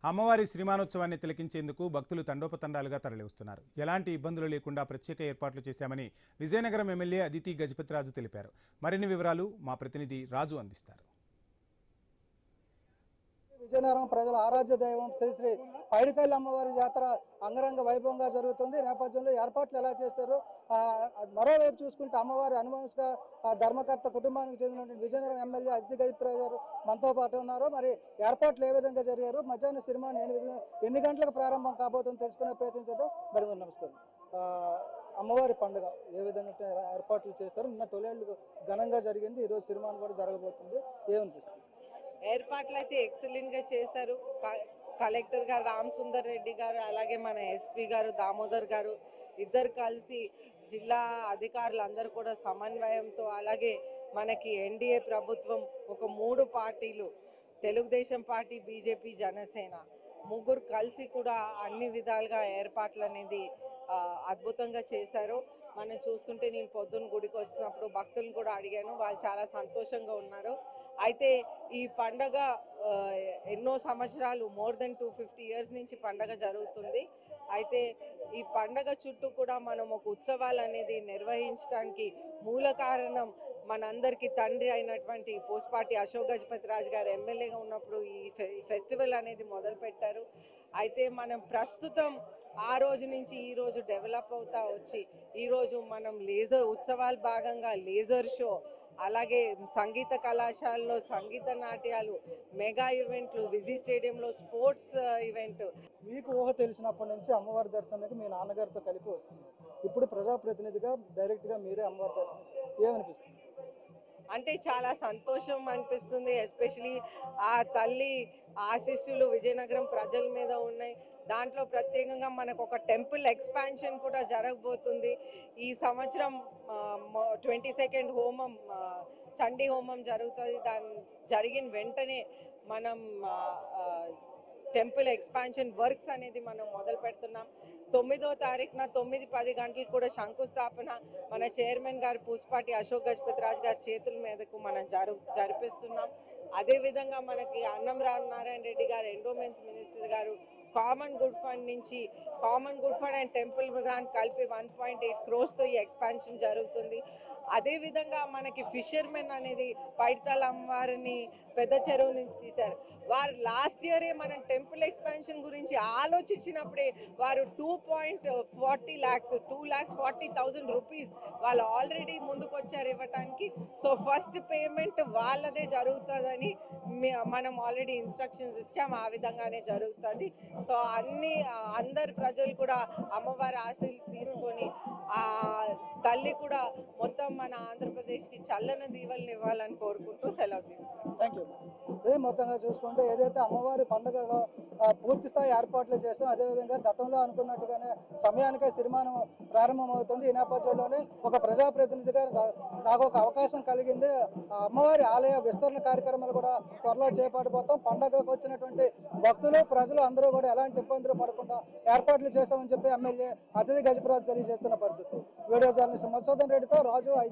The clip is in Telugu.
అమ్మవారి శ్రీమానోత్సవాన్ని తిలకించేందుకు భక్తులు తండోపతండాలుగా తరలివస్తున్నారు. ఎలాంటి ఇబ్బందులు లేకుండా ప్రత్యేక ఏర్పాట్లు చేశామని విజయనగరం ఎమ్మెల్యే అదితి గజపతిరాజు తెలిపారు. మరిన్ని వివరాలు మా ప్రతినిధి రాజు అందిస్తారు. విజయనగరం ప్రజల ఆరాధ్య దైవం శ్రీ శ్రీ పైడితల్లి అమ్మవారి జాతర అంగరంగ వైభవంగా జరుగుతుంది. నేపథ్యంలో ఏర్పాట్లు ఎలా చేశారు, మరోవైపు చూసుకుంటే అమ్మవారి అనువంశిక ధర్మకర్త కుటుంబానికి చెందినటువంటి విజయనగరం ఎమ్మెల్యే అదితి గజపతిరాజు గారు మనతో పాటు ఉన్నారు. మరి ఏర్పాట్లు ఏ విధంగా జరిగారు, మధ్యాహ్నం సినిమా ఎన్ని గంటలకు ప్రారంభం కాబోతుందో తెలుసుకునే ప్రయత్నించడం. మరి నమస్కారం. అమ్మవారి పండుగ ఏ విధంగా ఏర్పాట్లు చేశారు? నిన్న తొలేళ్లు ఘనంగా జరిగింది, ఈరోజు సినిమాను కూడా జరగబోతుంది. ఏమనిపిస్తుంది? ఏర్పాట్లు అయితే ఎక్సలెంట్ గా చేశారు. కలెక్టర్ గారు రామ్ సుందర్ రెడ్డి గారు, అలాగే మన ఎస్పీ గారు దామోదర్ గారు ఇద్దరు కలిసి జిల్లా అధికారులు అందరూ కూడా సమన్వయంతో, అలాగే మనకి ఎన్డీఏ ప్రభుత్వం ఒక 3 పార్టీలు తెలుగుదేశం పార్టీ, బీజేపీ, జనసేన ముగ్గురు కలిసి కూడా అన్ని విధాలుగా ఏర్పాట్లు అనేది అద్భుతంగా చేశారు. మనం చూస్తుంటే నేను పొద్దున్న గుడికి వస్తున్నప్పుడు భక్తులను కూడా అడిగాను, వాళ్ళు చాలా సంతోషంగా ఉన్నారు. అయితే ఈ పండగ ఎన్నో సంవత్సరాలు, మోర్ దెన్ 250 ఇయర్స్ నుంచి పండగ జరుగుతుంది. అయితే ఈ పండగ చుట్టూ కూడా మనం ఒక ఉత్సవాలు అనేది నిర్వహించడానికి మూల కారణం మనందరికీ తండ్రి అయినటువంటి పూసపాటి అశోక్ గజపతిరాజు గారు ఎమ్మెల్యేగా ఉన్నప్పుడు ఈ ఫెస్టివల్ అనేది మొదలు పెట్టారు. అయితే మనం ప్రస్తుతం ఆ రోజు నుంచి ఈ రోజు డెవలప్ అవుతా వచ్చి ఈరోజు మనం లేజర్ ఉత్సవాల భాగంగా లేజర్ షో, అలాగే సంగీత కళాశాలలో సంగీత నాట్యాలు, మెగా ఈవెంట్లు, విజీ స్టేడియంలో స్పోర్ట్స్ ఈవెంట్. మీకు ఊహ తెలిసినప్పటి నుంచి అమ్మవారి దర్శనానికి మీ నాన్నగారితో కలిపి వస్తుంది. ఇప్పుడు ప్రజాప్రతినిధిగా డైరెక్ట్గా మీరే అమ్మవారి దర్శనం, ఏమనిపిస్తుంది? అంటే చాలా సంతోషం అనిపిస్తుంది. ఎస్పెషలీ ఆ తల్లి ఆశీస్సులు విజయనగరం ప్రజల మీద ఉన్నాయి. దాంట్లో ప్రత్యేకంగా మనకు ఒక టెంపుల్ ఎక్స్పాన్షన్ కూడా జరగబోతుంది. ఈ సంవత్సరం 22nd హోమం, చండీ హోమం జరుగుతుంది. దాని జరిగిన వెంటనే మనం టెంపుల్ ఎక్స్పాన్షన్ వర్క్స్ అనేది మనం మొదలు పెడుతున్నాం. 9వ తారీఖున 9-10 గంటలకు కూడా శంకుస్థాపన మన చైర్మన్ గారు పూసపాటి అశోక్ గజపతిరాజు గారి చేతుల మీదకు మనం జరిపిస్తున్నాం. అదేవిధంగా మనకి అన్నం నారాయణ రెడ్డి గారు, ఎండోమెంట్స్ మినిస్టర్ గారు, కామన్ గుడ్ ఫండ్ నుంచి common good fund and temple grant కలిపి 1.8 crores ఈ ఎక్స్పాన్షన్ జరుగుతుంది. అదేవిధంగా మనకి ఫిషర్మెన్ అనేది పైడితల్లి అమ్మవారిని పెద్ద చెరువు నుంచి తీశారు. వారు లాస్ట్ ఇయరే మనం టెంపుల్ ఎక్స్పాన్షన్ గురించి ఆలోచించినప్పుడే వారు 2.40 lakhs 2,40,000 రూపీస్ వాళ్ళు ఆల్రెడీ ముందుకు వచ్చారు ఇవ్వటానికి. సో ఫస్ట్ పేమెంట్ వాళ్ళదే జరుగుతుందని మనం ఆల్రెడీ ఇన్స్ట్రక్షన్స్ ఇచ్చాము, ఆ విధంగానే జరుగుతుంది. సో అందరు ప్రజలు కూడా అమ్మవారి ఆశీస్సులు తీసుకొని ఆ తల్లి కూడా మొత్తం మన ఆంధ్రప్రదేశ్కి చల్లని దీవెనలు ఇవ్వాలని కోరుకుంటూ సెలవు తీసుకుంటాం. Thank you. ఇదే మొత్తంగా చూసుకుంటే ఏదైతే అమ్మవారి పండుగలో పూర్తి స్థాయి ఏర్పాట్లు చేసాం, అదేవిధంగా గతంలో అనుకున్నట్టుగానే సమయానికే సినిమాను ప్రారంభమవుతుంది. ఈ నేపథ్యంలోనే ఒక ప్రజాప్రతినిధిగా నాకు ఒక అవకాశం కలిగింది. అమ్మవారి ఆలయ విస్తరణ కార్యక్రమాలు కూడా త్వరలో చేపట్టబోతాం. పండుగకు వచ్చినటువంటి భక్తులు, ప్రజలు అందరూ కూడా ఎలాంటి ఇబ్బందులు పడకుండా ఏర్పాట్లు చేశామని చెప్పి ఎమ్మెల్యే అతిథి గజపతిరాజు తెలియజేస్తున్న పరిస్థితి. వీడియో జర్నలిస్ట్ మధుసూదన్ రెడ్డితో రాజు.